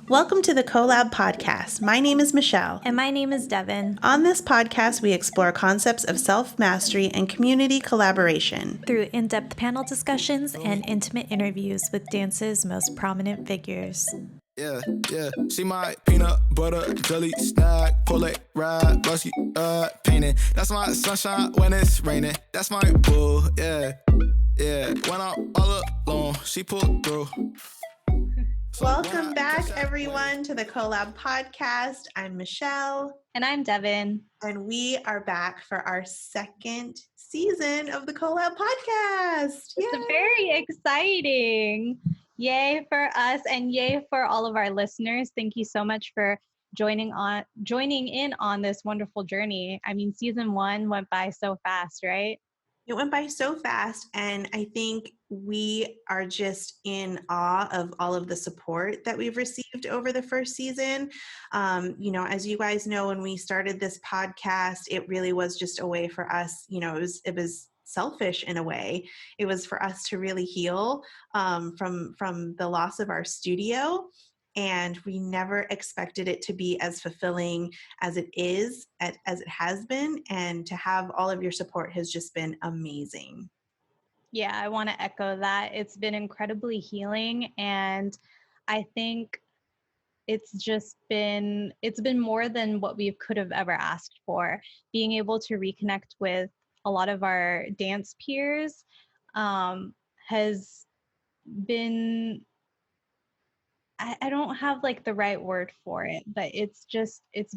Welcome to the Collab Podcast. My name is Michelle. And my name is Devin. On this podcast, we explore concepts of self-mastery and community collaboration through in-depth panel discussions and intimate interviews with dance's most prominent figures. Yeah, she my peanut butter jelly snack, pull it ride, but she painting. That's my sunshine when it's raining. That's my boo, yeah. When I'm all alone, she pulled through. Welcome back, everyone, to the Collab Podcast. I'm Michelle. And I'm Devin. And we are back for our second season of the Collab Podcast. Yay! It's very exciting. Yay for us and yay for all of our listeners. Thank you so much for joining in on this wonderful journey. I mean, season 1 went by so fast, right? It went by so fast, and I think we are just in awe of all of the support that we've received over the first season. As you guys know, when we started this podcast, it really was just a way for us, it was selfish in a way. It was for us to really heal from the loss of our studio. And we never expected it to be as fulfilling as it is, as it has been. And to have all of your support has just been amazing. Yeah, I want to echo that. It's been incredibly healing. And I think it's been more than what we could have ever asked for. Being able to reconnect with a lot of our dance peers has been, I don't have like the right word for it, but it's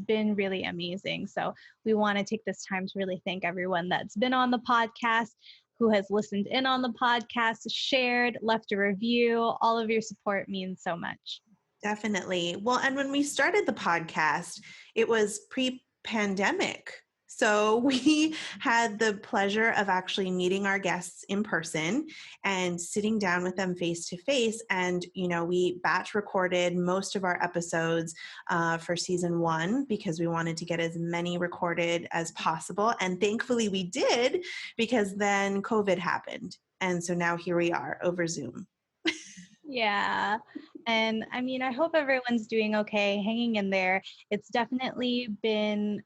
been really amazing. So we want to take this time to really thank everyone that's been on the podcast, who has listened in on the podcast, shared, left a review. All of your support means so much. Definitely. Well, and when we started the podcast, it was pre-pandemic. So we had the pleasure of actually meeting our guests in person and sitting down with them face to face. And, we batch recorded most of our episodes for season 1 because we wanted to get as many recorded as possible. And thankfully we did, because then COVID happened. And so now here we are over Zoom. Yeah. And I mean, I hope everyone's doing okay, hanging in there. It's definitely been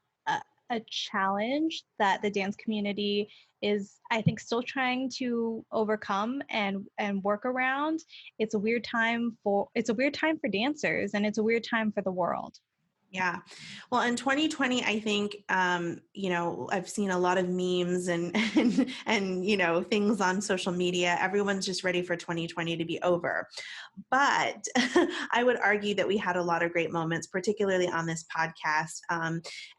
a challenge that the dance community is, I think, still trying to overcome and work around. It's a weird time for dancers, and it's a weird time for the world. Yeah. Well, in 2020, I think, I've seen a lot of memes and things on social media. Everyone's just ready for 2020 to be over. But I would argue that we had a lot of great moments, particularly on this podcast.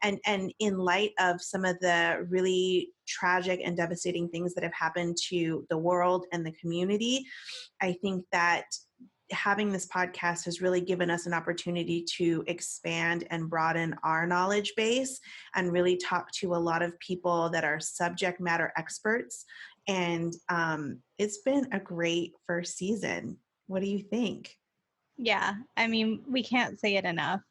And in light of some of the really tragic and devastating things that have happened to the world and the community, I think that having this podcast has really given us an opportunity to expand and broaden our knowledge base and really talk to a lot of people that are subject matter experts. And it's been a great first season. What do you think? Yeah, I mean, we can't say it enough.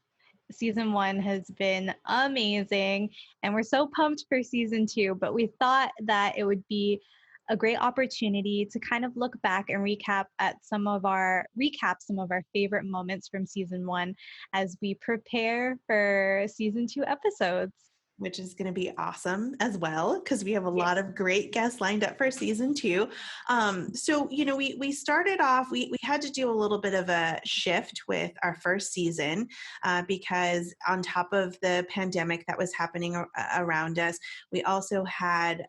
Season 1 has been amazing, and we're so pumped for season 2, but we thought that it would be a great opportunity to kind of look back and recap some of our favorite moments from season 1 as we prepare for season 2 episodes. Which is going to be awesome as well, because we have a lot of great guests lined up for season 2. So, we started off, we had to do a little bit of a shift with our first season because on top of the pandemic that was happening around us, we also had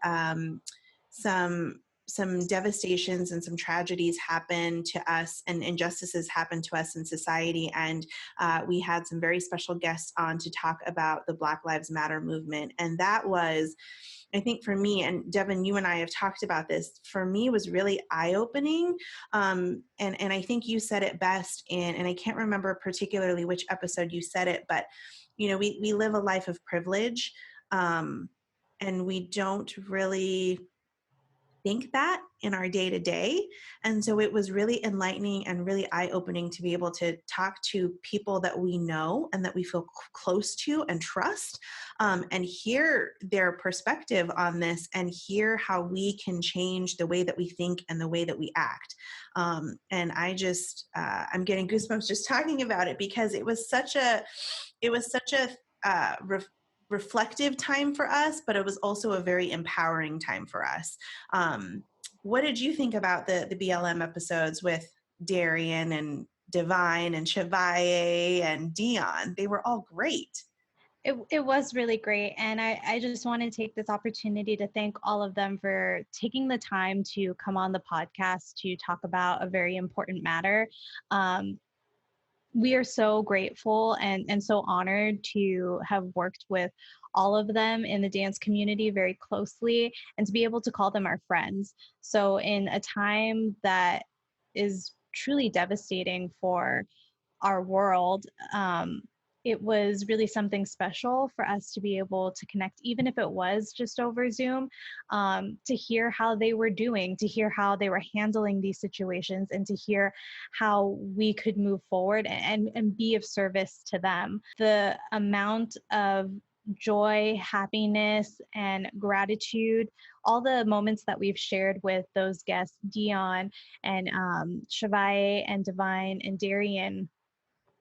some devastations and some tragedies happen to us, and injustices happen to us in society. And we had some very special guests on to talk about the Black Lives Matter movement. And that was, I think for me, and Devin, you and I have talked about this, for me was really eye-opening. And I think you said it best and I can't remember particularly which episode you said it, but, we live a life of privilege and we don't really think that in our day to day. And so it was really enlightening and really eye opening to be able to talk to people that we know and that we feel close to and trust, and hear their perspective on this and hear how we can change the way that we think and the way that we act. And I'm getting goosebumps just talking about it, because it was such a uh, reflective time for us, but it was also a very empowering time for us. What did you think about the BLM episodes with Darian and Divine and Chavia and Deion? They were all great. It was really great. And I just want to take this opportunity to thank all of them for taking the time to come on the podcast to talk about a very important matter. We are so grateful and so honored to have worked with all of them in the dance community very closely, and to be able to call them our friends. So in a time that is truly devastating for our world, it was really something special for us to be able to connect, even if it was just over Zoom, to hear how they were doing, to hear how they were handling these situations, and to hear how we could move forward and be of service to them. The amount of joy, happiness, and gratitude, all the moments that we've shared with those guests, Deion and Chavia and Divine and Darian,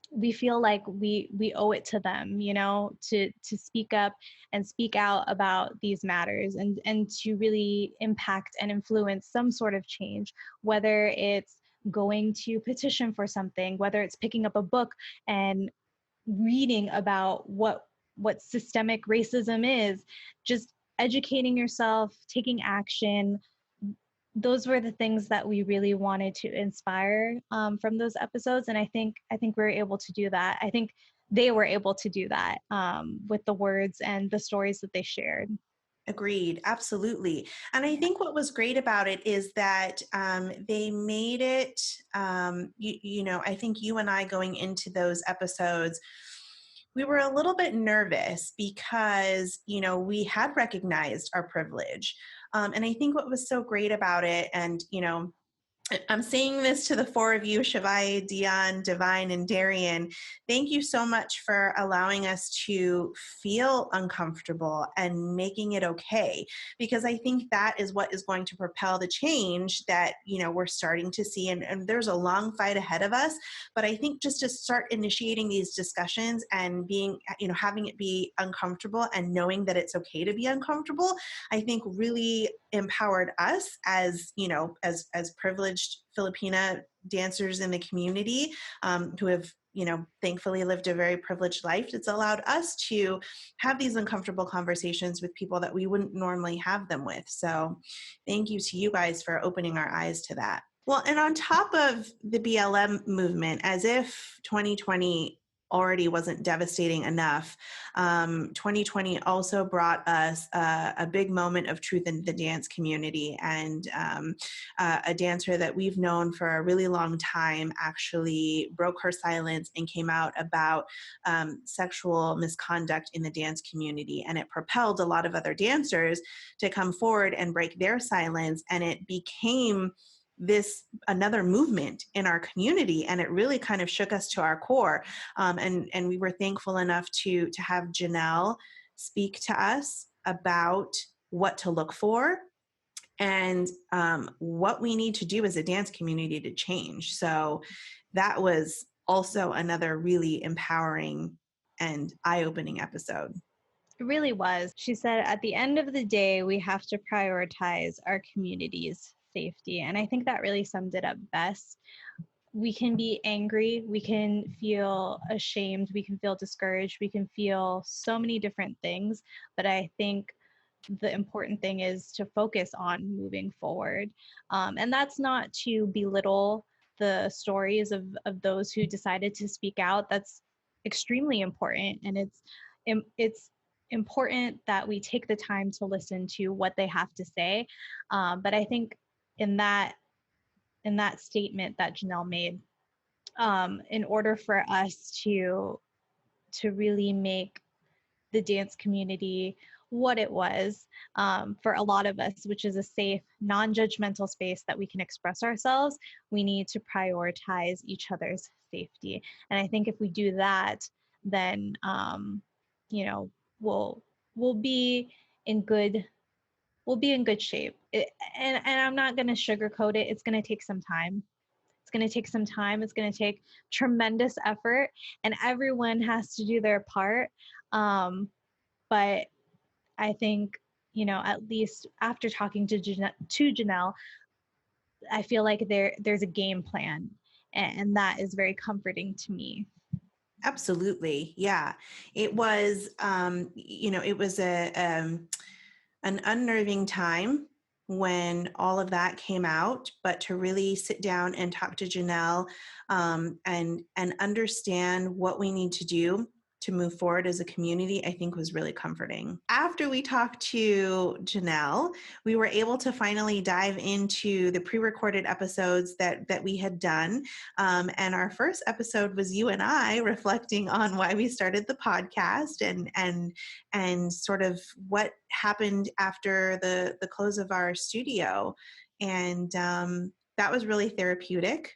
we feel like we owe it to them, to speak up and speak out about these matters, and to really impact and influence some sort of change, whether it's going to petition for something, whether it's picking up a book and reading about what systemic racism is, just educating yourself, taking action. Those were the things that we really wanted to inspire from those episodes, and I think we were able to do that. I think they were able to do that with the words and the stories that they shared. Agreed. Absolutely. And I think what was great about it is that they made it, I think you and I going into those episodes, we were a little bit nervous because, we had recognized our privilege. And I think what was so great about it, and, I'm saying this to the four of you, Chavia, Deion, Divine, and Darian. Thank you so much for allowing us to feel uncomfortable and making it okay, because I think that is what is going to propel the change that, we're starting to see. And there's a long fight ahead of us. But I think just to start initiating these discussions and being, having it be uncomfortable and knowing that it's okay to be uncomfortable, I think really empowered us as privileged Filipina dancers in the community, who have thankfully lived a very privileged life. It's allowed us to have these uncomfortable conversations with people that we wouldn't normally have them with. So thank you to you guys for opening our eyes to that. Well, and on top of the BLM movement, as if 2020 already wasn't devastating enough, 2020 also brought us a big moment of truth in the dance community. And a dancer that we've known for a really long time actually broke her silence and came out about sexual misconduct in the dance community. And it propelled a lot of other dancers to come forward and break their silence. And it became another movement in our community, and it really kind of shook us to our core. And we were thankful enough to have Janelle speak to us about what to look for and what we need to do as a dance community to change. So that was also another really empowering and eye-opening episode. It really was. She said, at the end of the day, we have to prioritize our community's safety. And I think that really summed it up best. We can be angry, we can feel ashamed, we can feel discouraged, we can feel so many different things. But I think the important thing is to focus on moving forward. And that's not to belittle the stories of those who decided to speak out. That's extremely important. And it's important that we take the time to listen to what they have to say. But I think in that statement that Janelle made, in order for us to really make the dance community what it was for a lot of us, which is a safe, non-judgmental space that we can express ourselves. We need to prioritize each other's safety. And I think if we do that, then, you know, we'll be in good, shape. And I'm not going to sugarcoat it. It's going to take some time. It's going to take some time. It's going to take tremendous effort, and everyone has to do their part. But I think, at least after talking to Janelle, I feel like there's a game plan, and that is very comforting to me. Absolutely. Yeah. It was, it was an unnerving time when all of that came out, but to really sit down and talk to Janelle and understand what we need to do to move forward as a community, I think was really comforting. After we talked to Janelle, we were able to finally dive into the pre-recorded episodes that we had done. And our first episode was you and I reflecting on why we started the podcast and sort of what happened after the close of our studio. And that was really therapeutic,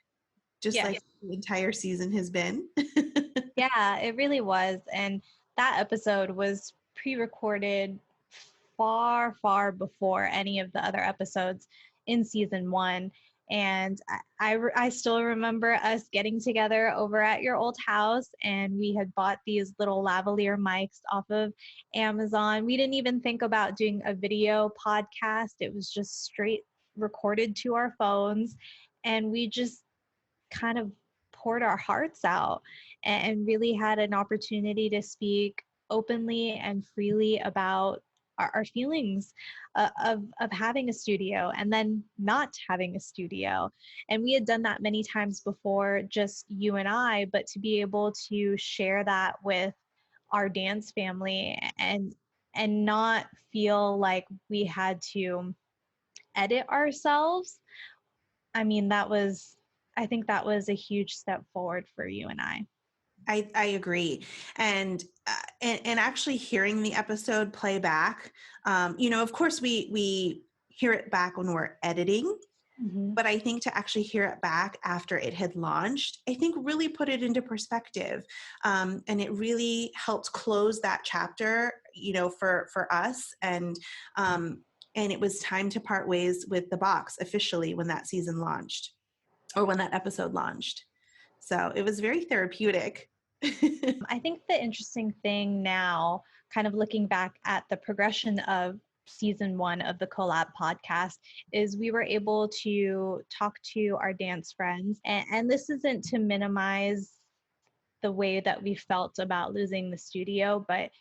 just Yes. like the entire season has been. Yeah, it really was. And that episode was pre-recorded far, far before any of the other episodes in season 1. And I still remember us getting together over at your old house, and we had bought these little lavalier mics off of Amazon. We didn't even think about doing a video podcast. It was just straight recorded to our phones. And we just kind of poured our hearts out and really had an opportunity to speak openly and freely about our feelings of having a studio and then not having a studio. And we had done that many times before, just you and I, but to be able to share that with our dance family and not feel like we had to edit ourselves. I mean, I think that was a huge step forward for you and I. I agree. And actually hearing the episode play back, of course we hear it back when we're editing, but I think to actually hear it back after it had launched, I think really put it into perspective. And it really helped close that chapter, for us. And it was time to part ways with the box officially when that season launched, or when that episode launched. So it was very therapeutic. I think the interesting thing now, kind of looking back at the progression of season 1 of the Collab podcast, is we were able to talk to our dance friends. And this isn't to minimize the way that we felt about losing the studio, but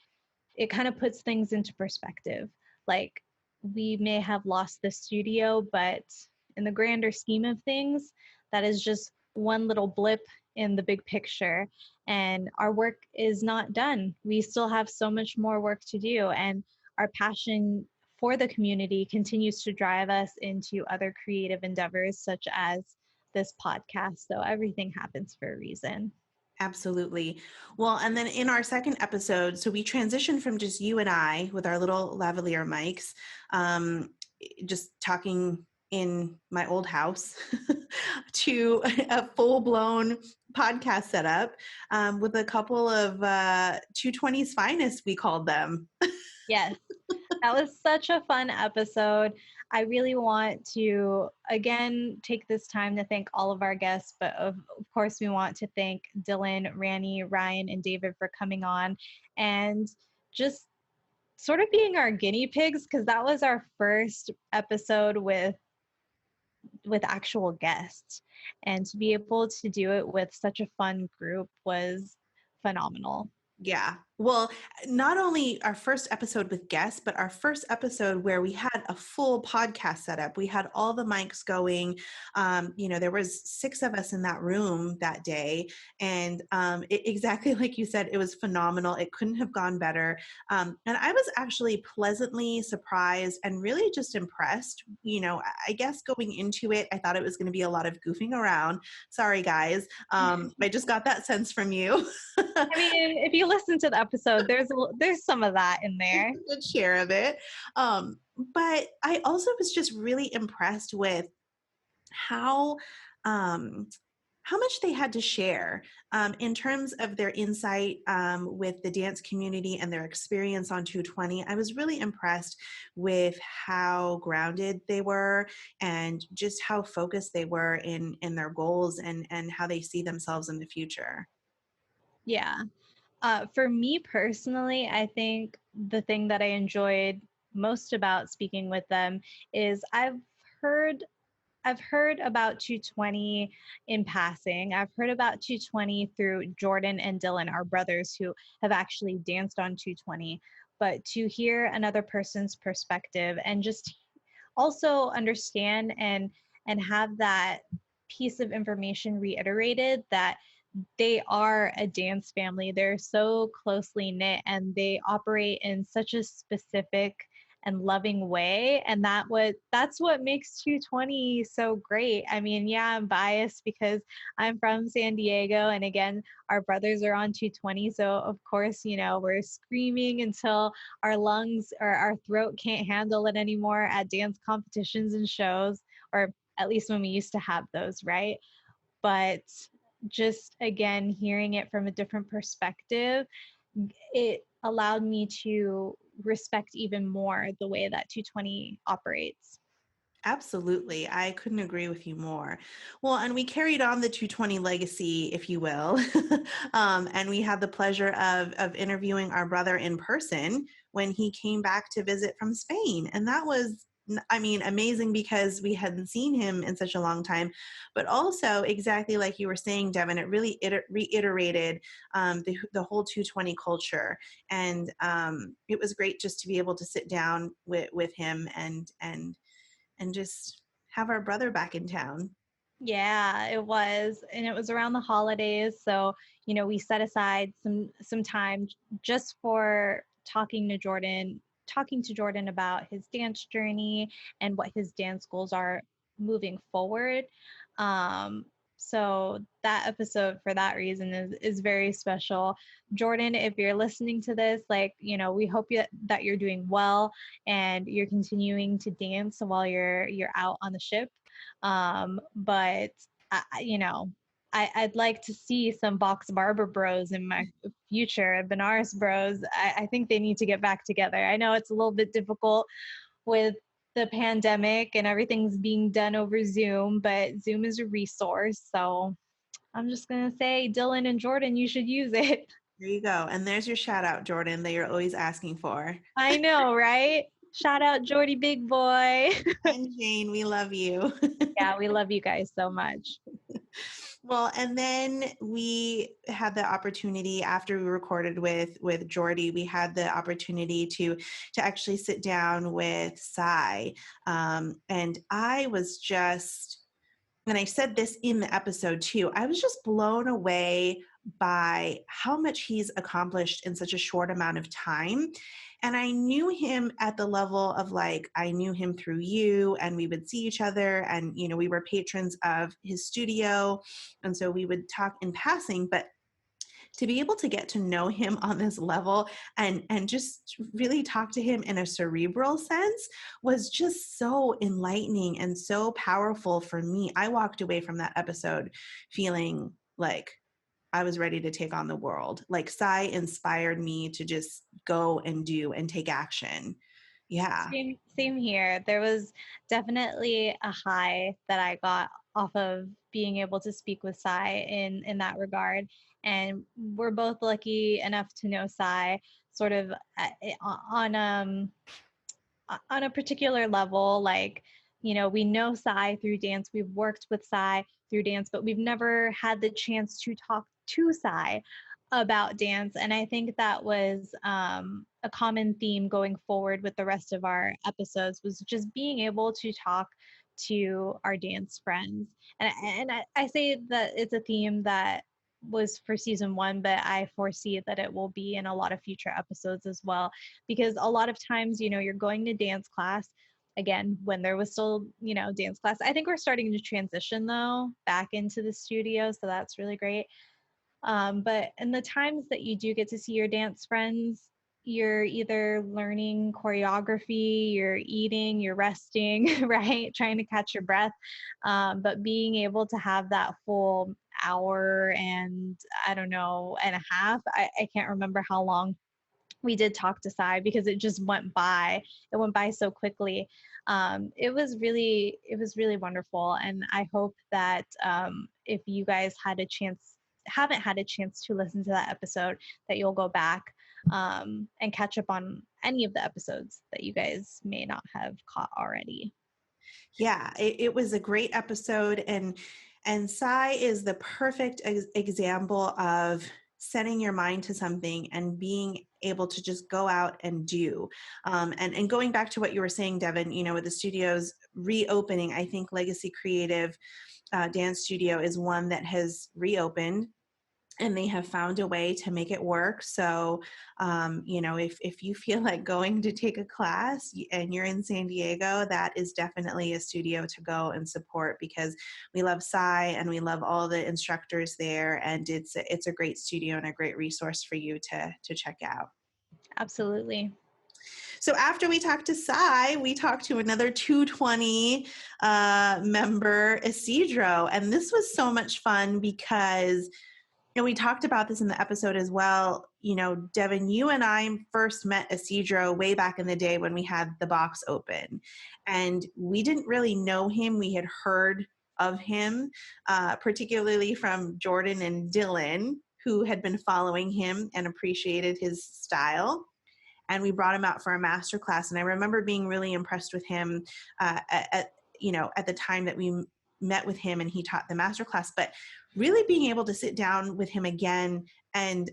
it kind of puts things into perspective. Like, we may have lost the studio, but in the grander scheme of things, that is just one little blip in the big picture. And our work is not done. We still have so much more work to do. And our passion for the community continues to drive us into other creative endeavors, such as this podcast. So everything happens for a reason. Absolutely. Well, and then in our second episode, so we transitioned from just you and I with our little lavalier mics, just talking in my old house, to a full-blown podcast setup with a couple of 220's finest, we called them. Yes, that was such a fun episode. I really want to, again, take this time to thank all of our guests, but of course we want to thank Dylan, Ranny, Ryan, and David for coming on and just sort of being our guinea pigs, because that was our first episode with actual guests. And to be able to do it with such a fun group was phenomenal. Yeah. Well, not only our first episode with guests, but our first episode where we had a full podcast setup. We had all the mics going. There was 6 of us in that room that day. And exactly like you said, it was phenomenal. It couldn't have gone better. And I was actually pleasantly surprised and really just impressed. I guess going into it, I thought it was going to be a lot of goofing around. Sorry, guys. I just got that sense from you. I mean, if you listen to the episode, there's some of that in there. A good share of it. But I also was just really impressed with how um, how much they had to share in terms of their insight with the dance community and their experience on 220. I was really impressed with how grounded they were and just how focused they were in their goals and how they see themselves in the future. Yeah. For me personally, I think the thing that I enjoyed most about speaking with them is heard I've heard about 220 in passing. I've heard about 220 through Jordan and Dylan, our brothers who have actually danced on 220. But to hear another person's perspective and just also understand and have that piece of information reiterated that they are a dance family. They're so closely knit and they operate in such a specific and loving way. And that's what makes 220 so great. I mean, yeah, I'm biased because I'm from San Diego. And again, our brothers are on 220. So of course, we're screaming until our lungs or our throat can't handle it anymore at dance competitions and shows, or at least when we used to have those, right? But just again hearing it from a different perspective, it allowed me to respect even more the way that 220 operates. Absolutely. I couldn't agree with you more. Well, and we carried on the 220 legacy, if you will. And we had the pleasure of interviewing our brother in person when he came back to visit from Spain. And that was, I mean, amazing because we hadn't seen him in such a long time, but also exactly like you were saying, Devin, it really reiterated the whole 220 culture. And it was great just to be able to sit down with him and just have our brother back in town. Yeah, it was. And it was around the holidays. So, we set aside some time just for talking to Jordan about his dance journey and what his dance goals are moving forward. Um, so that episode for that reason is very special. Jordan, if you're listening to this, we hope that you're doing well and you're continuing to dance while you're out on the ship. But I'd like to see some Box Barber Bros in my future. Banares Bros. I think they need to get back together. I know it's a little bit difficult with the pandemic and everything's being done over Zoom, but Zoom is a resource. So I'm just gonna say, Dylan and Jordan, you should use it. There you go. And there's your shout out, Jordan, that you're always asking for. I know, right? Shout out Jordy Big Boy. And Jane, we love you. Yeah, we love you guys so much. Well, and then we had the opportunity after we recorded with Jordy, we had the opportunity to actually sit down with Cye. And I was just, and I said this in the episode too, I was just blown away by how much he's accomplished in such a short amount of time. And I knew him at the level of I knew him through you, and we would see each other, and, we were patrons of his studio. And so we would talk in passing, but to be able to get to know him on this level and just really talk to him in a cerebral sense was just so enlightening and so powerful for me. I walked away from that episode feeling like I was ready to take on the world. Cye inspired me to just go and do and take action. Yeah. Same here. There was definitely a high that I got off of being able to speak with Cye in that regard. And we're both lucky enough to know Cye sort of on a particular level. We know Cye through dance. We've worked with Cye through dance, but we've never had the chance to talk to Cye about dance. And I think that was a common theme going forward with the rest of our episodes, was just being able to talk to our dance friends. And I say that it's a theme that was for season 1, but I foresee that it will be in a lot of future episodes as well, because a lot of times, you're going to dance class. Again, when there was still, dance class, I think we're starting to transition though back into the studio. So that's really great. But in the times that you do get to see your dance friends, you're either learning choreography, you're eating, you're resting, right? Trying to catch your breath. But being able to have that full hour and I don't know, and a half, I can't remember how long we did talk to Cye because it just went by. It went by so quickly. It was really wonderful. And I hope that if you guys haven't had a chance to listen to that episode, that you'll go back and catch up on any of the episodes that you guys may not have caught already. Yeah, it was a great episode, and Cye is the perfect example of setting your mind to something and being able to just go out and do. And going back to what you were saying, Devin, you know, with the studios reopening, I think Legacy Creative Dance Studio is one that has reopened, and they have found a way to make it work. So, you know, if you feel like going to take a class and you're in San Diego, that is definitely a studio to go and support, because we love Cye and we love all the instructors there. And it's a great studio and a great resource for you to check out. Absolutely. So after we talked to Cye, we talked to another 220 member, Isidro. And this was so much fun because, and we talked about this in the episode as well. You know, Devin, you and I first met Isidro way back in the day when we had the box open. And we didn't really know him. We had heard of him, particularly from Jordan and Dylan, who had been following him and appreciated his style. And we brought him out for a master class. And I remember being really impressed with him at the time that we met with him and he taught the master class, but really being able to sit down with him again and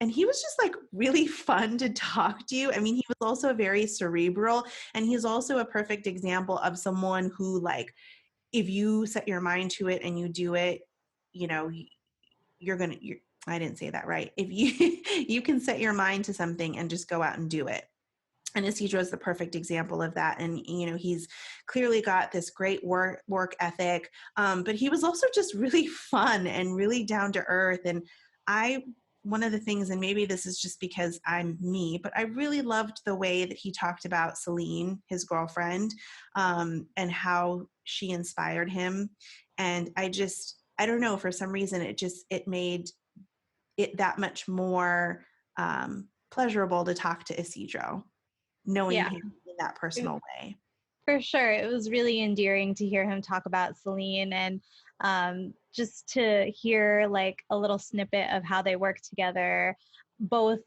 he was just like really fun to talk to. I mean, he was also very cerebral, and he's also a perfect example of someone who, like, if you set your mind to it and you do it, you know, I didn't say that right. If you can set your mind to something and just go out and do it. And Isidro is the perfect example of that. And, you know, he's clearly got this great work ethic, but he was also just really fun and really down to earth. And one of the things, and maybe this is just because I'm me, but I really loved the way that he talked about Selene, his girlfriend, and how she inspired him. And I don't know, for some reason, it made it that much more pleasurable to talk to Isidro, knowing him in that personal way. For sure. It was really endearing to hear him talk about Selene, and just to hear like a little snippet of how they work together, both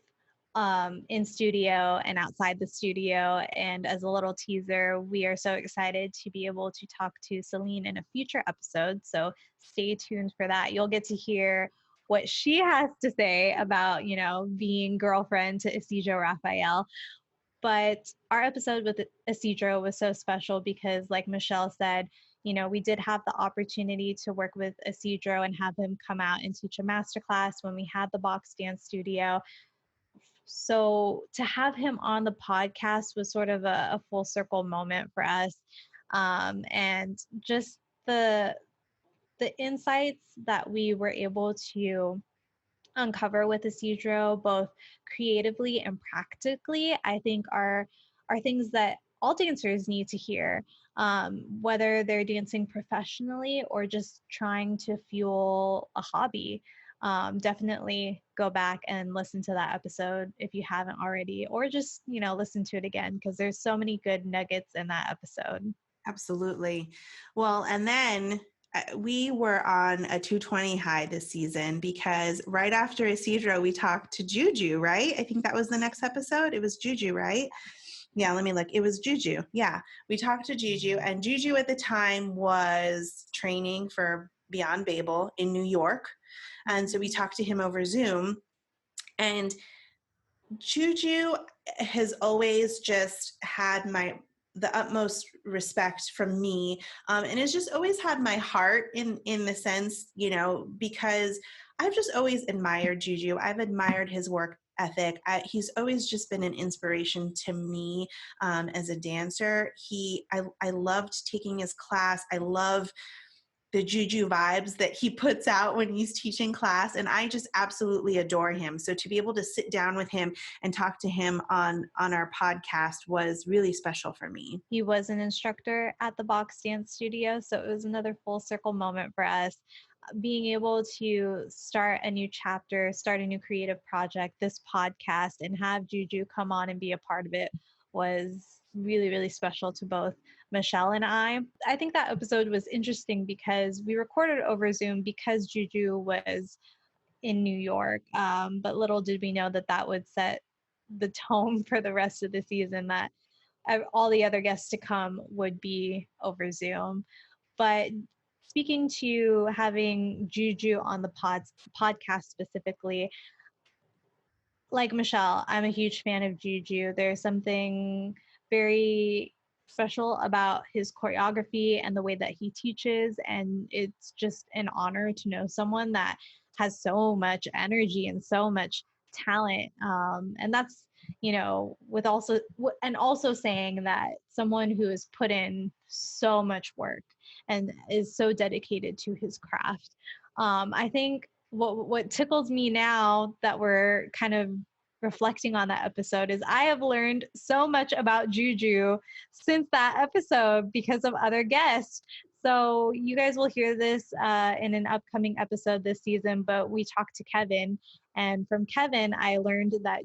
in studio and outside the studio. And as a little teaser, we are so excited to be able to talk to Selene in a future episode. So stay tuned for that. You'll get to hear what she has to say about, you know, being girlfriend to Isidro Rafael. But our episode with Isidro was so special because, like Michelle said, you know, we did have the opportunity to work with Isidro and have him come out and teach a masterclass when we had the box dance studio. So to have him on the podcast was sort of a full circle moment for us. And just the insights that we were able to uncover with Isidro, both creatively and practically, I think are things that all dancers need to hear, whether they're dancing professionally or just trying to fuel a hobby. Definitely go back and listen to that episode if you haven't already, or just, you know, listen to it again, because there's so many good nuggets in that episode. Absolutely. Well, and then we were on a 220 high this season, because right after Isidro, we talked to Juju, right? I think that was the next episode. It was Juju, right? Yeah, let me look. It was Juju. Yeah, we talked to Juju, and Juju at the time was training for Beyond Babel in New York. And so we talked to him over Zoom. And Juju has always just had the utmost respect from me, and has just always had my heart in the sense, you know, because I've just always admired Juju. I've admired his work ethic. He's always just been an inspiration to me as a dancer. I loved taking his class. I love the juju vibes that he puts out when he's teaching class. And I just absolutely adore him. So to be able to sit down with him and talk to him on our podcast was really special for me. He was an instructor at the Box Dance Studio, so it was another full circle moment for us. Being able to start a new chapter, start a new creative project, this podcast, and have Juju come on and be a part of it was really, really special to both Michelle and I. I think that episode was interesting because we recorded over Zoom because Juju was in New York. But little did we know that that would set the tone for the rest of the season, that all the other guests to come would be over Zoom. But speaking to having Juju on the podcast specifically, like Michelle, I'm a huge fan of Juju. There's something very special about his choreography and the way that he teaches. And it's just an honor to know someone that has so much energy and so much talent. And that's, with also saying that someone who has put in so much work and is so dedicated to his craft. I think what tickles me now that we're kind of reflecting on that episode is I have learned so much about Juju since that episode because of other guests. So you guys will hear this in an upcoming episode this season, but we talked to Kevin, and from Kevin, I learned that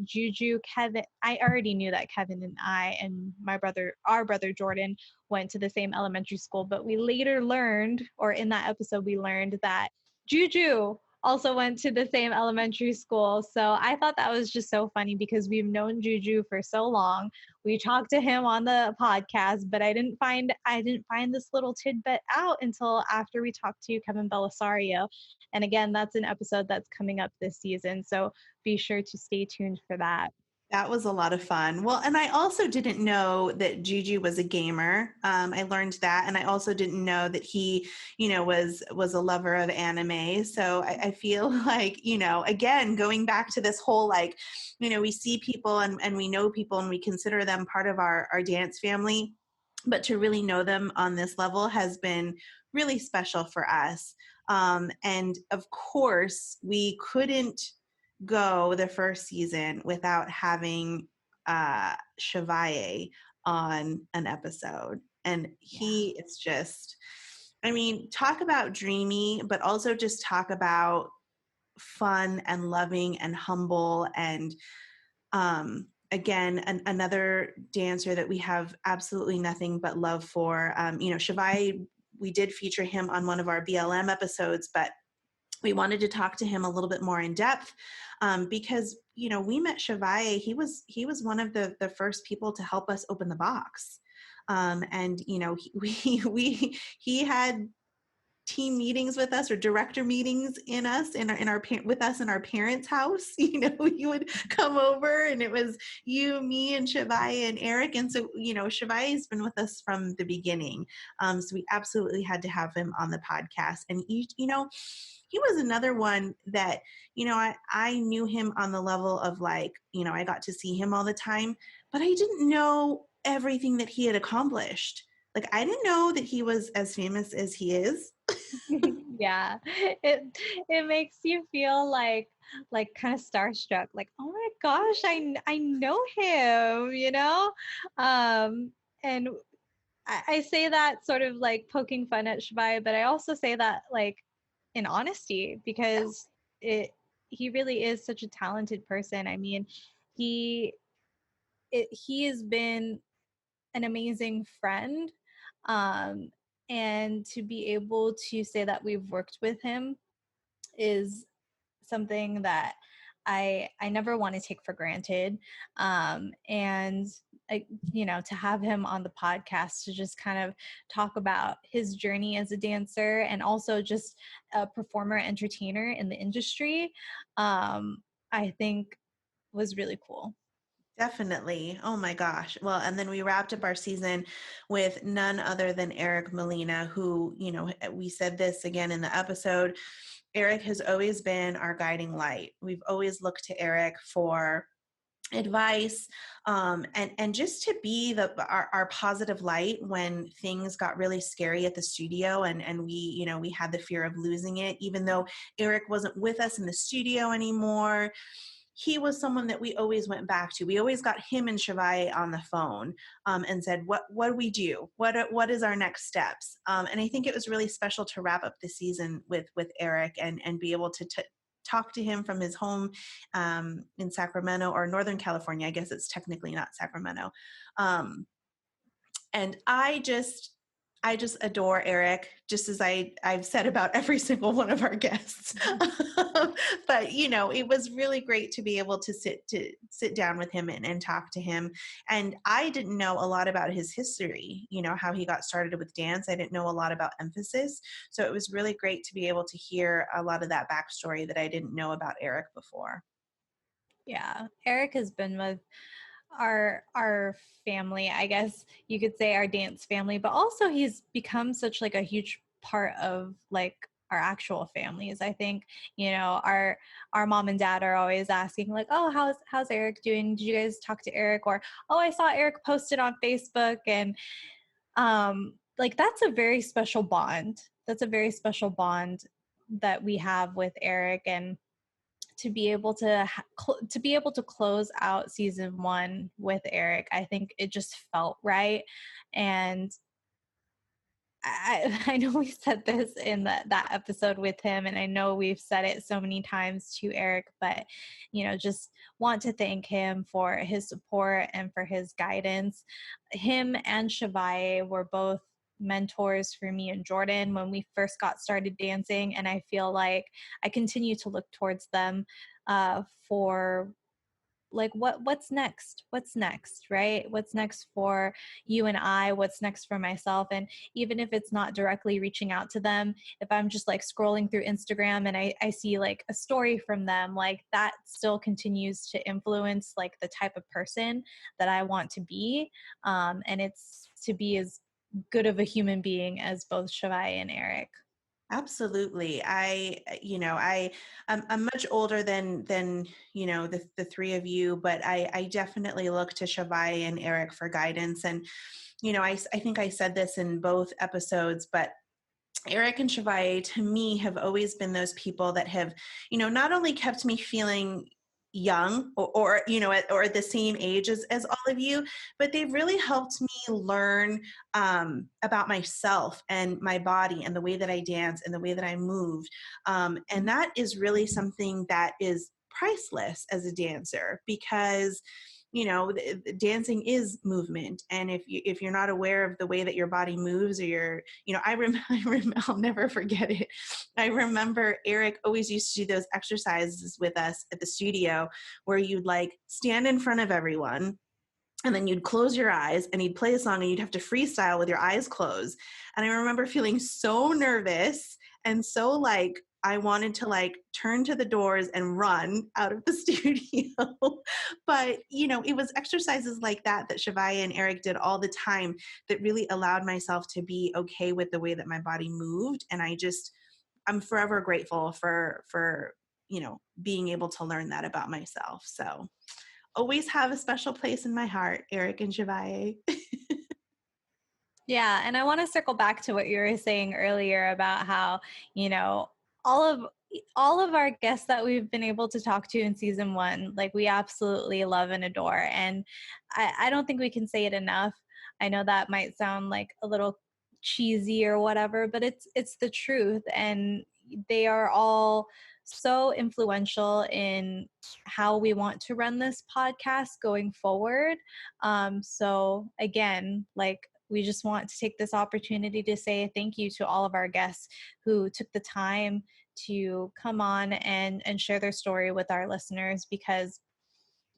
I already knew that Kevin and I and our brother Jordan went to the same elementary school, but we later learned, or in that episode, we learned that Juju also went to the same elementary school. So I thought that was just so funny because we've known Juju for so long. We talked to him on the podcast, but I didn't find this little tidbit out until after we talked to Kevin Belisario. And again, that's an episode that's coming up this season. So be sure to stay tuned for that. That was a lot of fun. Well, and I also didn't know that Juju was a gamer. I learned that. And I also didn't know that he, was a lover of anime. So I feel like, again, going back to this whole, we see people and we know people and we consider them part of our dance family. But to really know them on this level has been really special for us. And of course, we couldn't go the first season without having Chavia on an episode. And it's just, talk about dreamy, but also just talk about fun and loving and humble. And again, another dancer that we have absolutely nothing but love for. Chavia, we did feature him on one of our BLM episodes, but we wanted to talk to him a little bit more in depth because, we met Chavia. He was one of the first people to help us open the box. And, he had team meetings with us or director meetings with us in our parents' house. He would come over and it was you, me, and Chavia and Erik. And so, Chavia has been with us from the beginning. So we absolutely had to have him on the podcast. And he was another one that, I knew him on the level of I got to see him all the time, but I didn't know everything that he had accomplished. I didn't know that he was as famous as he is. Yeah, it makes you feel like kind of starstruck, oh my gosh, I know him, and I say that sort of poking fun at Chavia, but I also say that in honesty because he really is such a talented person. He has been an amazing friend. And to be able to say that we've worked with him is something that I never want to take for granted. And to have him on the podcast to just kind of talk about his journey as a dancer and also just a performer entertainer in the industry, I think was really cool. Definitely. Oh my gosh. Well, and then we wrapped up our season with none other than Erik Molina, who, we said this again in the episode. Erik has always been our guiding light. We've always looked to Erik for advice, and just to be our positive light when things got really scary at the studio, and we had the fear of losing it. Even though Erik wasn't with us in the studio anymore, he was someone that we always went back to. We always got him and Chavia on the phone, and said, what do we do? What is our next steps? And I think it was really special to wrap up the season with Erik, and be able to talk to him from his home, in Sacramento, or Northern California. I guess it's technically not Sacramento. And I just adore Erik, just as I've said about every single one of our guests. But it was really great to be able to sit down with him and talk to him. And I didn't know a lot about his history, how he got started with dance. I didn't know a lot about emphasis. So it was really great to be able to hear a lot of that backstory that I didn't know about Erik before. Yeah, Erik has been with our family, I guess you could say, our dance family, but also he's become such like a huge part of like our actual families. I think, our mom and dad are always asking like, oh, how's Erik doing? Did you guys talk to Erik? Or, oh, I saw Erik posted on Facebook. And like that's a very special bond. That's a very special bond that we have with Erik. And to be able to close out season 1 with Erik, I think it just felt right. And I know we said this in that episode with him, and I know we've said it so many times to Erik, but just want to thank him for his support and for his guidance. Him and Chavia were both mentors for me and Jordan when we first got started dancing, and I feel like I continue to look towards them for like what's next, right? What's next for you and I, what's next for myself. And even if it's not directly reaching out to them, if I'm just like scrolling through Instagram and I see like a story from them, like that still continues to influence like the type of person that I want to be, and it's to be as good of a human being as both Chavia and Erik. Absolutely. I'm much older than the three of you, but I definitely look to Chavia and Erik for guidance. And I think I said this in both episodes, but Erik and Chavia to me have always been those people that have not only kept me feeling young, or at the same age as all of you, but they've really helped me learn about myself and my body and the way that I dance and the way that I move, and that is really something that is priceless as a dancer, because dancing is movement, and if you're not aware of the way that your body moves, or I'll never forget it. I remember Erik always used to do those exercises with us at the studio where you'd like stand in front of everyone, and then you'd close your eyes and he'd play a song and you'd have to freestyle with your eyes closed. And I remember feeling so nervous and so like I wanted to like turn to the doors and run out of the studio. But, it was exercises like that Chavia and Erik did all the time that really allowed myself to be okay with the way that my body moved. And I'm forever grateful for being able to learn that about myself. So always have a special place in my heart, Erik and Chavia. Yeah, and I want to circle back to what you were saying earlier about how, all of our guests that we've been able to talk to in season 1, like we absolutely love and adore. And I don't think we can say it enough. I know that might sound like a little cheesy or whatever, but it's the truth. And they are all so influential in how we want to run this podcast going forward. So again, like we just want to take this opportunity to say thank you to all of our guests who took the time to come on and share their story with our listeners, because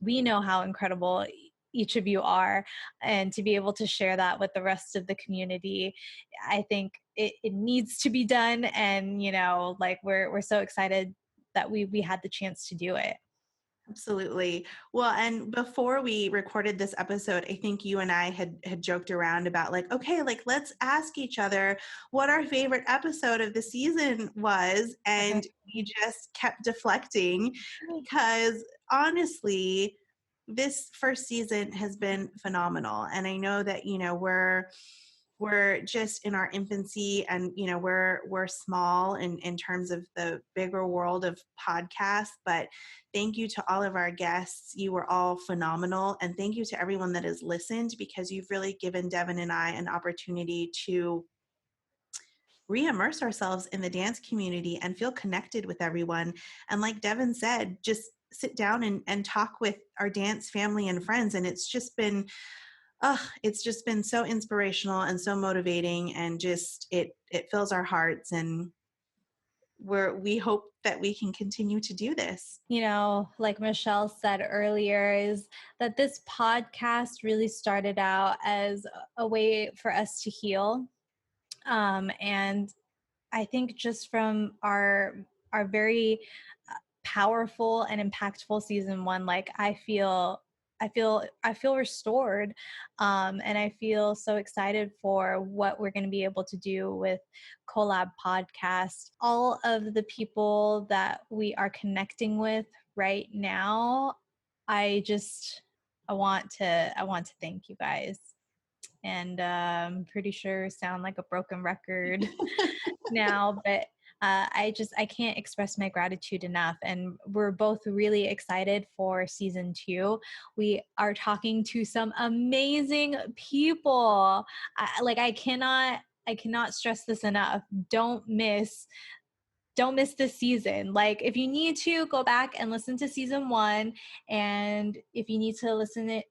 we know how incredible each of you are, and to be able to share that with the rest of the community, I think it needs to be done. And like we're so excited that we had the chance to do it. Absolutely. Well, and before we recorded this episode, I think you and I had joked around about like, okay, like let's ask each other what our favorite episode of the season was. And we just kept deflecting because honestly, this first season has been phenomenal. And I know that, we're just in our infancy, and we're small in terms of the bigger world of podcasts, but thank you to all of our guests. You were all phenomenal, and thank you to everyone that has listened, because you've really given Devin and I an opportunity to re-immerse ourselves in the dance community and feel connected with everyone. And like Devin said, just sit down and talk with our dance family and friends. And it's just been so inspirational and so motivating, and just it fills our hearts, and we hope that we can continue to do this. Like Michelle said earlier, is that this podcast really started out as a way for us to heal. And I think just from our very powerful and impactful season 1, like I feel restored, and I feel so excited for what we're going to be able to do with Collab Podcast. All of the people that we are connecting with right now, I want to thank you guys. And I'm pretty sure sound like a broken record now, but I can't express my gratitude enough. And we're both really excited for season 2. We are talking to some amazing people. I cannot stress this enough. Don't miss this season. Like, if you need to, go back and listen to season 1, and if you need to listen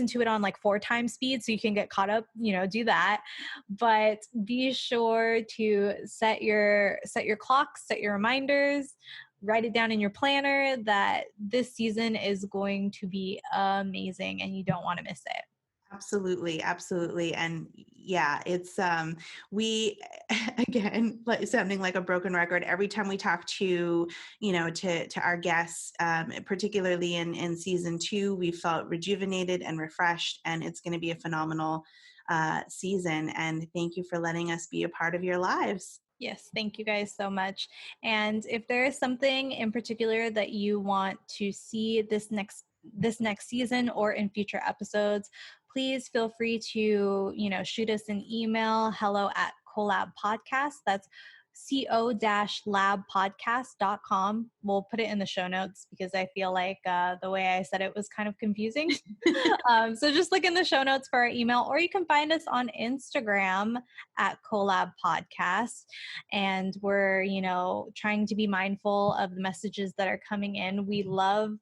to it on like 4 times speed so you can get caught up, do that. But be sure to set your clocks, set your reminders, write it down in your planner that this season is going to be amazing and you don't want to miss it. Absolutely. And yeah, it's we again, sounding like a broken record, every time we talk to our guests, particularly in season 2, we felt rejuvenated and refreshed, and it's going to be a phenomenal season. And thank you for letting us be a part of your lives. Yes, thank you guys so much. And if there is something in particular that you want to see this next season or in future episodes, please feel free to, shoot us an email, hello@collabpodcast. That's co-labpodcast.com. We'll put it in the show notes because I feel like the way I said it was kind of confusing. So just look in the show notes for our email, or you can find us on Instagram @collabpodcast. And we're, trying to be mindful of the messages that are coming in. We love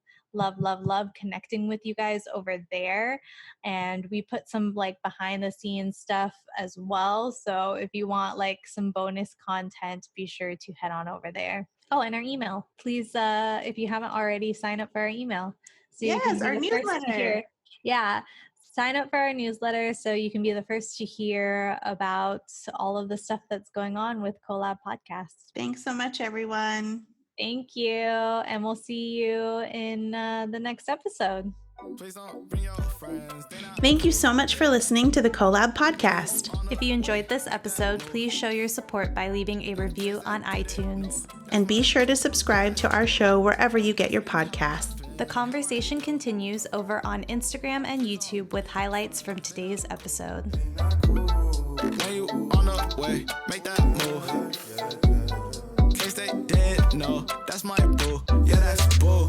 connecting with you guys over there, and we put some behind the scenes stuff as well. So if you want some bonus content, be sure to head on over there. Oh, and our email, please, if you haven't already, sign up for our email so you can be our the newsletter. First to hear. Yeah, sign up for our newsletter so you can be the first to hear about all of the stuff that's going on with Collab Podcast. Thanks so much, everyone. Thank you, and we'll see you in the next episode. Thank you so much for listening to the Collab Podcast. If you enjoyed this episode, please show your support by leaving a review on iTunes. And be sure to subscribe to our show wherever you get your podcasts. The conversation continues over on Instagram and YouTube with highlights from today's episode. When you on the way, make that move. Can't stay dead, no, that's my boo. Yeah, that's boo.